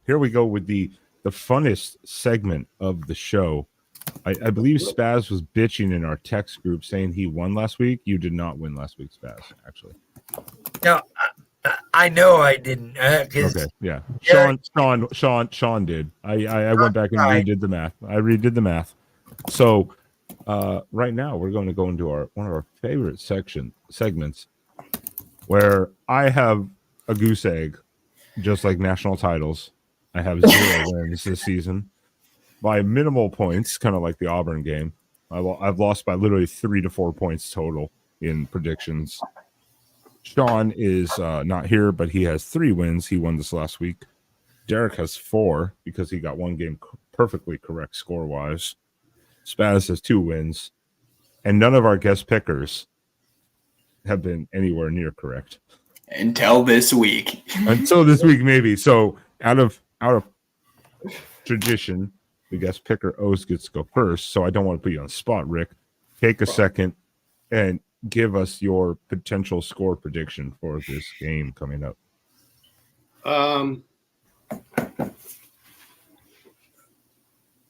here we go with the funnest segment of the show. I believe Spaz was bitching in our text group saying he won last week. You did not win last week, Spaz, actually. No, I know I didn't. Okay, yeah. Sean did. I went back and redid the math. I redid the math. So right now we're going to go into one of our favorite segments where I have a goose egg, just like national titles. I have 0 wins this season by minimal points, kind of like the Auburn game. I've lost by literally 3 to 4 points total in predictions. Sean is not here, but he has 3 wins. He won this last week. Derek has 4 because he got one game perfectly correct score-wise. Spaz has 2 wins. And none of our guest pickers have been anywhere near correct. Until this week. Until this week, maybe. So out of tradition, the guest picker always gets to go first. So I don't want to put you on the spot, Rick. Take a second and give us your potential score prediction for this game coming up. I'm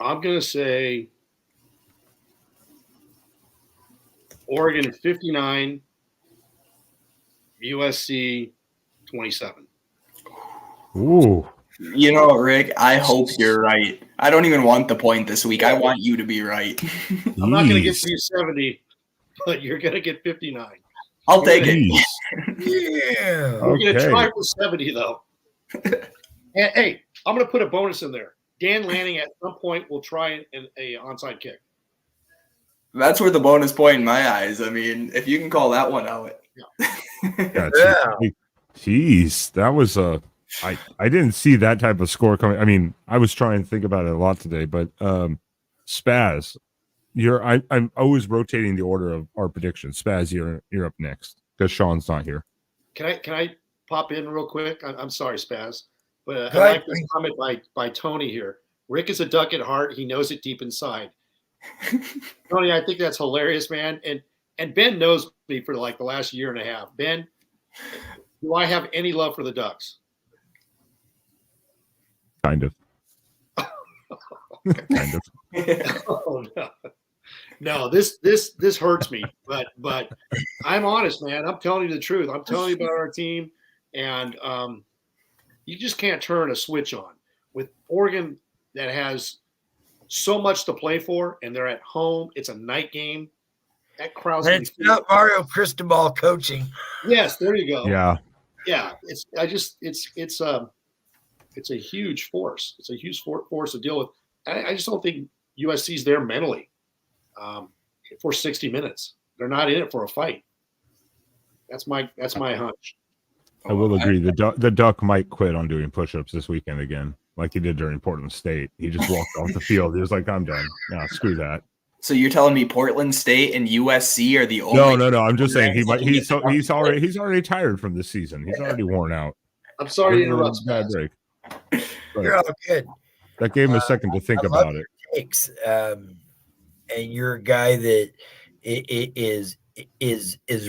going to say Oregon 59, USC 27. Ooh. You know what, Rick? I hope you're right. I don't even want the point this week. I want you to be right. I'm not going to get to you 70, but you're going to get 59. I'll take it. Yeah. We're going to try for 70, though. And, hey, I'm going to put a bonus in there. Dan Lanning at some point will try an onside kick. That's worth a bonus point in my eyes. I mean, if you can call that one out. Yeah. Jeez, that was I didn't see that type of score coming. I mean, I was trying to think about it a lot today, but Spaz, I'm always rotating the order of our predictions. Spaz, you're up next because Sean's not here. Can I pop in real quick? I'm sorry, Spaz, but I like this comment by Tony here. Rick is a duck at heart. He knows it deep inside. Tony, I think that's hilarious, man. And Ben knows me for like the last year and a half. Ben, do I have any love for the Ducks? Kind of. Kind of. Oh, no. No, this hurts me, but I'm honest, man. I'm telling you the truth. I'm telling you about our team, and you just can't turn a switch on with Oregon that has so much to play for, and they're at home. It's a night game. That crowd's and it's not Mario Cristobal coaching. Yes, there you go. Yeah. It's a huge force. It's a huge force to deal with. I just don't think USC's there mentally for 60 minutes. They're not in it for a fight. That's my hunch. I will agree. The Duck might quit on doing push-ups this weekend again, like he did during Portland State. He just walked off the field. He was like, "I'm done. No, screw that." So you're telling me Portland State and USC are the only? No. I'm just saying he's already tired from this season. He's already worn out. I'm sorry to interrupt. Bad break. You're all good. That gave him a second to think about it. Takes, and you're a guy that is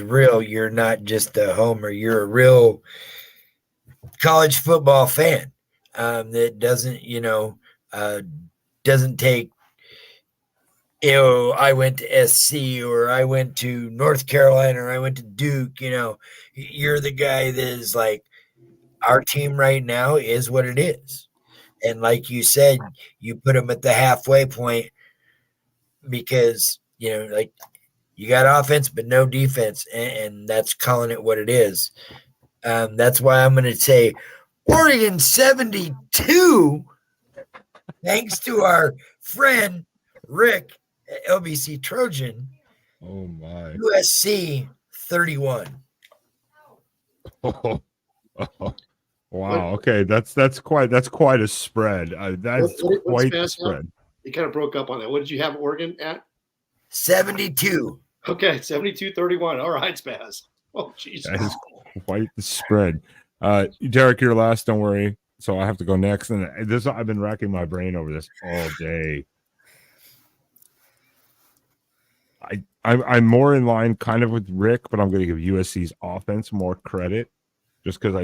real. You're not just a homer. You're a real college football fan that doesn't take. I went to SC or I went to North Carolina or I went to Duke. You're the guy that is like, our team right now is what it is. And like you said, you put them at the halfway point because, like you got offense but no defense, and that's calling it what it is. That's why I'm going to say Oregon 72, thanks to our friend Rick at LBC Trojan. Oh, my. USC 31. Oh. Wow. Okay, that's quite a spread. That's quite a spread. You kind of broke up on that. What did you have Oregon at? 72. Okay, 72-31. All right, Spaz. Oh, Jesus. That is quite the spread. Derek, you're last. Don't worry. So I have to go next. And I've been racking my brain over this all day. I'm more in line kind of with Rick, but I'm going to give USC's offense more credit just because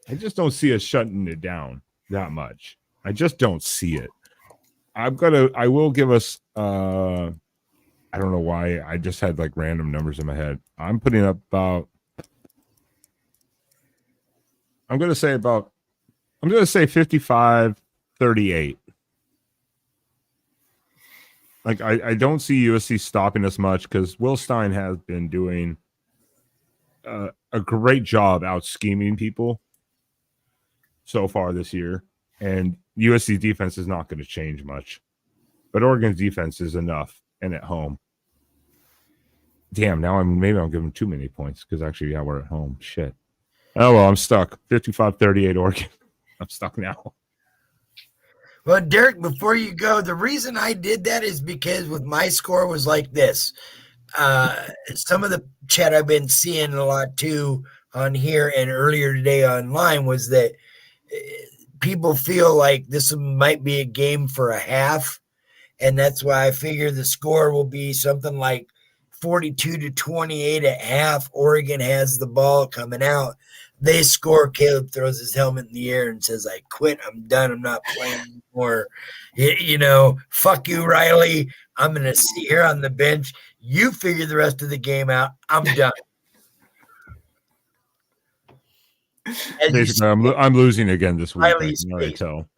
I just don't see us shutting it down that much. I just don't see it. I will give us I don't know why I just had like random numbers in my head. I'm putting up about I'm going to say 55-38. Like I don't see USC stopping us much because Will Stein has been doing a great job out scheming people so far this year, and USC's defense is not going to change much, but Oregon's defense is enough, and at home. Damn, now I'm giving too many points because actually, yeah, we're at home. Shit. Oh well, I'm stuck. 55-38 Oregon. I'm stuck now. Well, Derek, before you go, the reason I did that is because with my score was like this. Some of the chat I've been seeing a lot too on here and earlier today online was that people feel like this might be a game for a half. And that's why I figure the score will be something like 42-28 at half. Oregon has the ball coming out. They score. Caleb throws his helmet in the air and says, I quit. I'm done. I'm not playing anymore. Fuck you, Riley. I'm going to sit here on the bench. You figure the rest of the game out. I'm done. Basically, I'm losing again this week. I can already tell.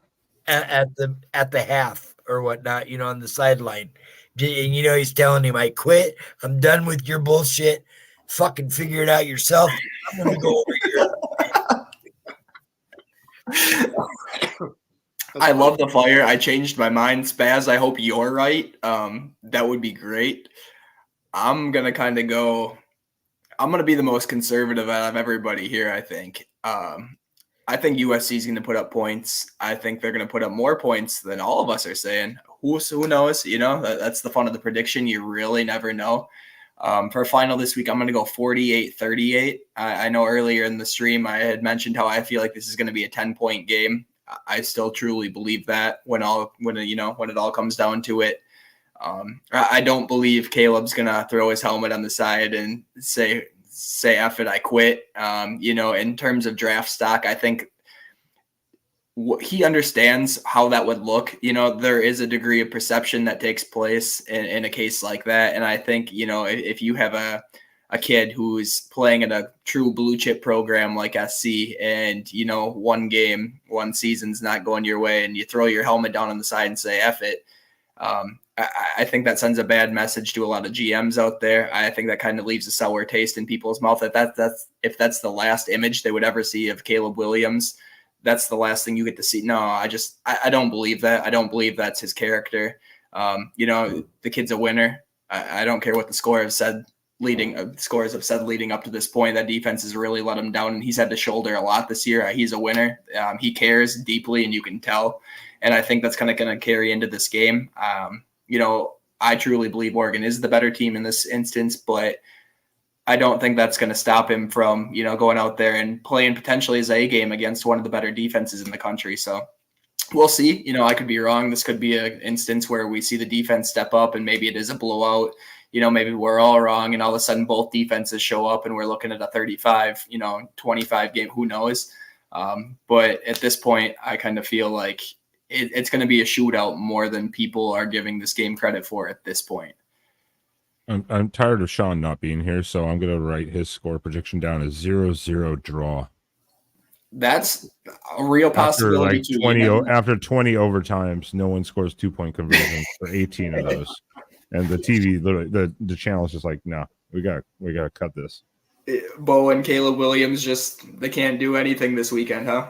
At the half or whatnot, on the sideline. And, he's telling him, I quit. I'm done with your bullshit. Fucking figure it out yourself. I'm going to go over here. I love the fire. I changed my mind. Spaz, I hope you're right. That would be great. I'm going to kind of go – I'm going to be the most conservative out of everybody here, I think. I think USC is going to put up points. I think they're going to put up more points than all of us are saying. Who knows? That's the fun of the prediction. You really never know. For a final this week, I'm going to go 48-38. I know earlier in the stream I had mentioned how I feel like this is going to be a 10-point game. I still truly believe that when it all comes down to it. I don't believe Caleb's going to throw his helmet on the side and say F it, I quit. In terms of draft stock, I think he understands how that would look. There is a degree of perception that takes place in a case like that. And I think, if you have a kid who's playing at a true blue chip program like SC and, one season's not going your way and you throw your helmet down on the side and say F it. I think that sends a bad message to a lot of GMs out there. I think that kind of leaves a sour taste in people's mouth. If that's the last image they would ever see of Caleb Williams, that's the last thing you get to see. No, I don't believe that. I don't believe that's his character. The kid's a winner. I don't care what the scores have said leading up to this point. That defense has really let him down, and he's had to shoulder a lot this year. He's a winner. He cares deeply, and you can tell. And I think that's kind of going to carry into this game. I truly believe Oregon is the better team in this instance, but I don't think that's going to stop him from, going out there and playing potentially his A game against one of the better defenses in the country. So we'll see. I could be wrong. This could be an instance where we see the defense step up and maybe it is a blowout. Maybe we're all wrong and all of a sudden both defenses show up and we're looking at a 35, 25 game. Who knows? But at this point, I kind of feel like it's going to be a shootout more than people are giving this game credit for at this point. I'm tired of Sean not being here, so I'm going to write his score prediction down as 0-0 draw. That's a real possibility. After 20 overtimes, no one scores 2-point conversions for 18 of those. And the TV, literally, the channel is just like, no, we got to cut this. Bo and Caleb Williams they can't do anything this weekend, huh?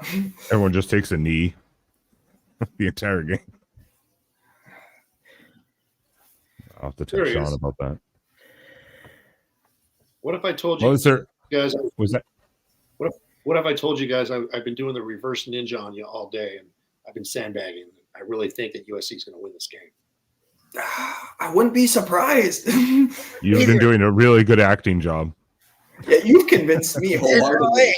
Everyone just takes a knee the entire game. I'll have to tell Sean about that. What if I told you guys? What if I told you guys I've been doing the reverse ninja on you all day and I've been sandbagging? I really think that USC is going to win this game. I wouldn't be surprised. You've been doing a really good acting job. Yeah, you've convinced me wholeheartedly.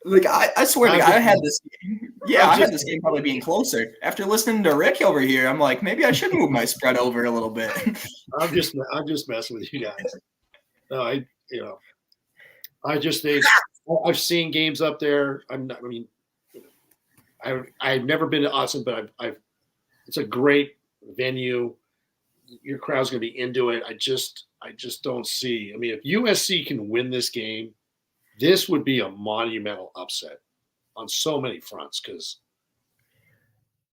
Like I swear to God, I had this game. Yeah, I had this game probably being closer. After listening to Rick over here, I'm like, maybe I should move my spread over a little bit. I'm just messing with you guys. No, I just think I've seen games up there. I mean, I've never been to Austin, but it's a great venue. Your crowd's going to be into it. I just don't see. I mean, if USC can win this game, this would be a monumental upset on so many fronts because